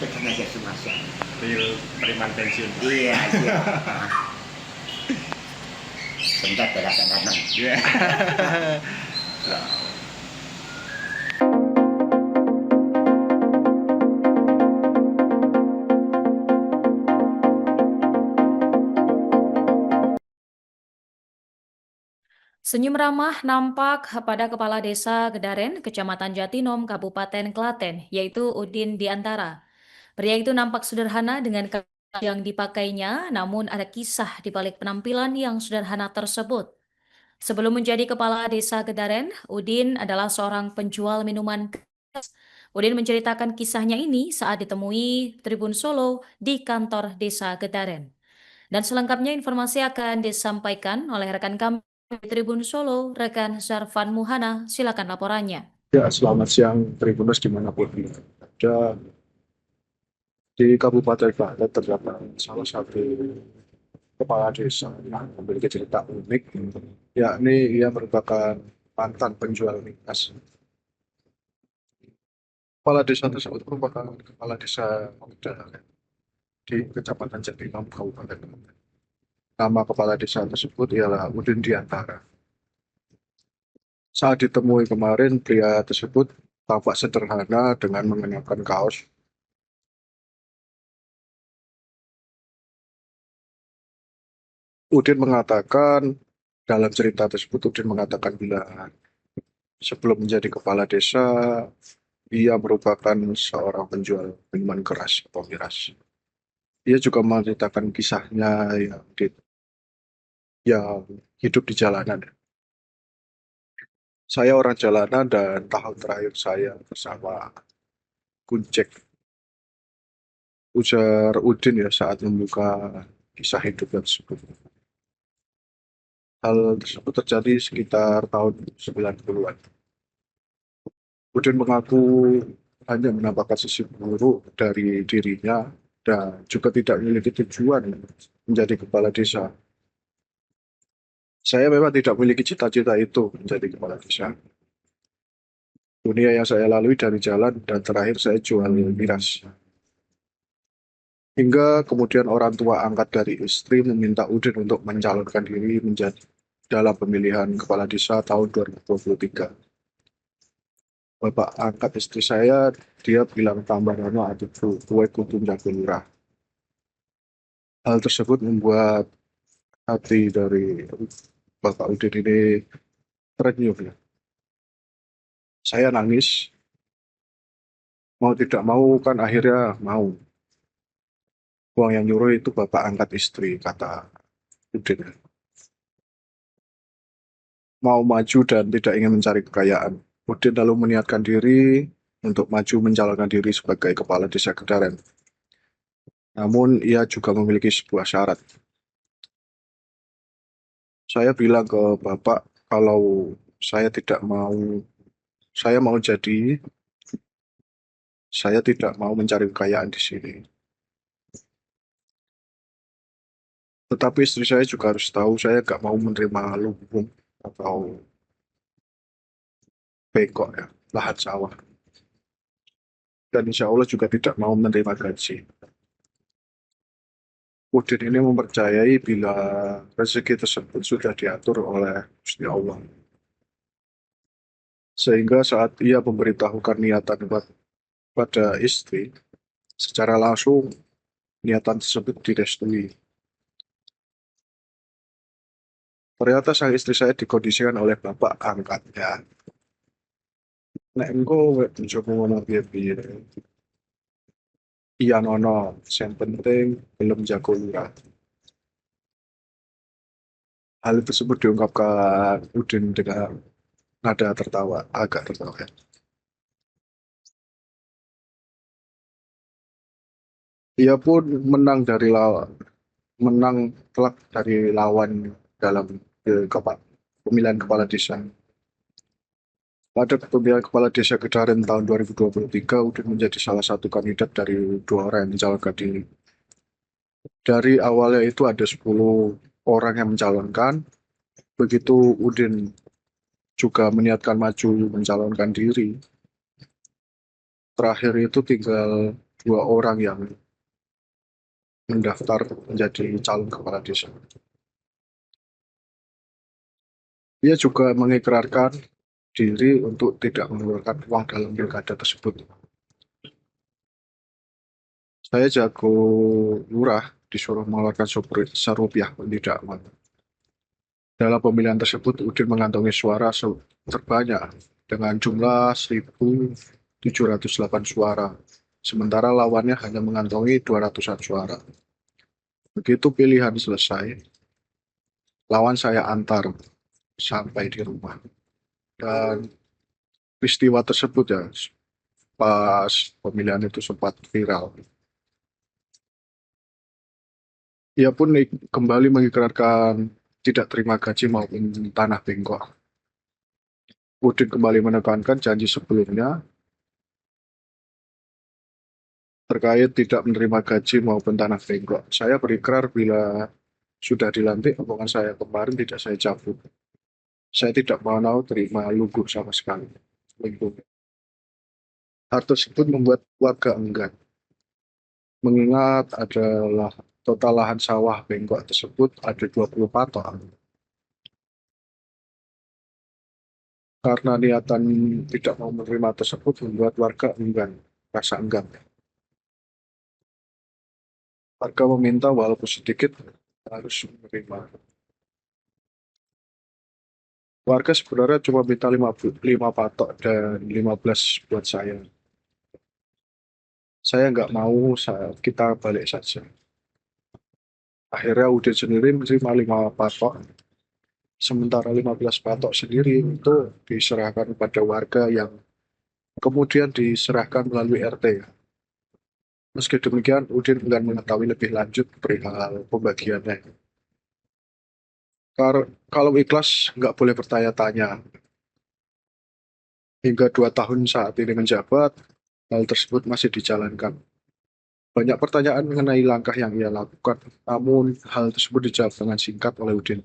tenaga semasa. Real preman pensiun. Iya, iya. Sebentar kadang-kadang. Iya. Senyum ramah nampak pada Kepala Desa Gedaren, Kecamatan Jatinom, Kabupaten Klaten, yaitu Udin Diantara. Pria itu nampak sederhana dengan yang dipakainya, namun ada kisah di balik penampilan yang sederhana tersebut. Sebelum menjadi Kepala Desa Gedaren, Udin adalah seorang penjual minuman keras. Udin menceritakan kisahnya ini saat ditemui Tribun Solo di kantor Desa Gedaren. Dan selengkapnya informasi akan disampaikan oleh rekan kami di Tribun Solo, rekan Zarfan Muhana. Silakan laporannya. Ya, selamat siang Tribuners dimanapun ada di Kabupaten Klaten terdapat salah satu kepala desa yang memiliki cerita unik, yakni ia merupakan mantan penjual miras. Kepala desa tersebut merupakan kepala desa muda di Kecamatan Jatinom, Kabupaten Klaten. Nama kepala desa tersebut ialah Udin Diantara. Saat ditemui kemarin, pria tersebut tampak sederhana dengan mengenakan kaos. Udin mengatakan, dalam cerita tersebut Udin mengatakan bila sebelum menjadi kepala desa, ia merupakan seorang penjual minuman keras atau miras. Ia juga menceritakan kisahnya yang hidup di jalanan. Saya orang jalanan dan tahun terakhir saya bersama Kuncek. Ujar Udin ya saat membuka kisah hidup tersebut. Hal tersebut terjadi sekitar tahun 90-an. Udin mengaku hanya menampakkan sisi buruk dari dirinya dan juga tidak memiliki tujuan menjadi kepala desa. Saya memang tidak memiliki cita-cita itu menjadi kepala desa. Dunia yang saya lalui dari jalan dan terakhir saya jual miras. Hingga kemudian orang tua angkat dari istri meminta Udin untuk mencalonkan diri menjadi dalam pemilihan kepala desa tahun 2023. Bapak angkat istri saya, dia bilang tambah nono atau kue kudu jago lurah. Hal tersebut membuat hati dari Bapak Udin ini terenyuh ya. Saya nangis, mau tidak mau kan akhirnya mau. Uang yang nyuruh itu bapak angkat istri, kata Udin. Mau maju dan tidak ingin mencari kekayaan. Udin lalu meniatkan diri untuk maju mencalonkan diri sebagai kepala desa Gedaren. Namun ia juga memiliki sebuah syarat. Saya bilang ke bapak kalau saya tidak mau mencari kekayaan di sini. Tetapi istri saya juga harus tahu saya gak mau menerima lumbung atau bengkok ya, lahan sawah. Dan insya Allah juga tidak mau menerima gaji. Udin ini mempercayai bila rezeki tersebut sudah diatur oleh Gusti Allah. Sehingga saat ia memberitahukan niatan pada istri, secara langsung niatan tersebut direstui. Ternyata sang istri saya dikondisikan oleh bapak angkatnya. Nek engko wek bojomu ngono piye-piye. Iya nono, yang penting belum jago lurah. Hal tersebut diungkapkan Udin dengan nada tertawa, agak tertawa ya. Ia pun menang telak dari lawan dalam pemilihan kepala desa. Pada pemilihan kepala desa Gedaren tahun 2023, Udin menjadi salah satu kandidat dari 2 orang yang mencalonkan diri. Dari awalnya itu ada 10 orang yang mencalonkan. Begitu Udin juga meniatkan maju mencalonkan diri. Terakhir itu tinggal 2 orang yang mendaftar menjadi calon kepala desa. Ia juga mengikrarkan diri untuk tidak mengeluarkan uang dalam pilkada tersebut. Saya jago lurah disuruh mengeluarkan serupiah pun tidak mau. Dalam pemilihan tersebut, Udin mengantongi suara terbanyak dengan jumlah 1.708 suara, sementara lawannya hanya mengantongi 200-an suara. Begitu pilihan selesai, lawan saya antar sampai di rumah. Dan peristiwa tersebut ya, pas pemilihan itu sempat viral. Ia pun kembali mengikrarkan tidak terima gaji maupun tanah bengkok. Udin kembali menekankan janji sebelumnya terkait tidak menerima gaji maupun tanah bengkok. Saya berikrar bila sudah dilantik omongan saya kemarin tidak saya cabut. Saya tidak mau terima lugu sama sekali. Hal tersebut membuat warga enggan. Mengingat adalah total lahan sawah bengkok tersebut ada 20 patok. Karena niatan tidak mau menerima tersebut membuat warga enggan, rasa enggan. Warga meminta walaupun sedikit harus menerima. Warga sebenarnya cuma minta 5 patok dan 15 buat saya. Saya nggak mau, kita balik saja. Akhirnya Udin sendiri menerima 5 patok, sementara 15 patok sendiri itu diserahkan pada warga yang kemudian diserahkan melalui RT. Meski demikian, Udin enggan mengetahui lebih lanjut perihal pembagiannya. Kalau ikhlas, nggak boleh bertanya-tanya. Hingga 2 tahun saat ini menjabat, hal tersebut masih dijalankan. Banyak pertanyaan mengenai langkah yang ia lakukan, namun hal tersebut dijawab dengan singkat oleh Udin.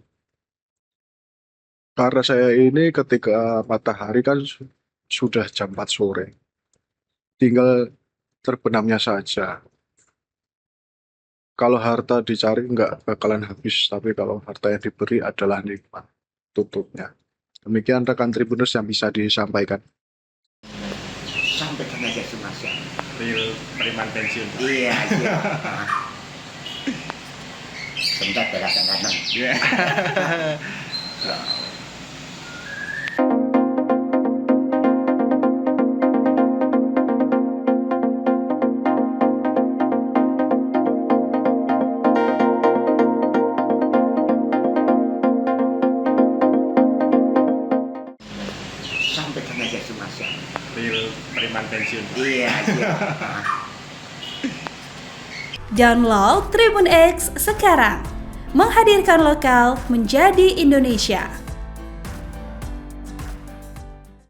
Karena saya ini ketika matahari kan sudah jam 4 sore. Tinggal terbenamnya saja. Kalau harta dicari nggak bakalan habis, tapi kalau harta yang diberi adalah nikmat. Tutupnya. Demikian rekan Tribuners yang bisa disampaikan. Sampaikan aja semua siang. Real preman pensiun. Iya, iya. Sebentar beda kadang-kadang. Iya. Sampaikan aja semua siang. Real preman pensiun. Iya, iya. Download Tribun X sekarang, menghadirkan lokal menjadi Indonesia.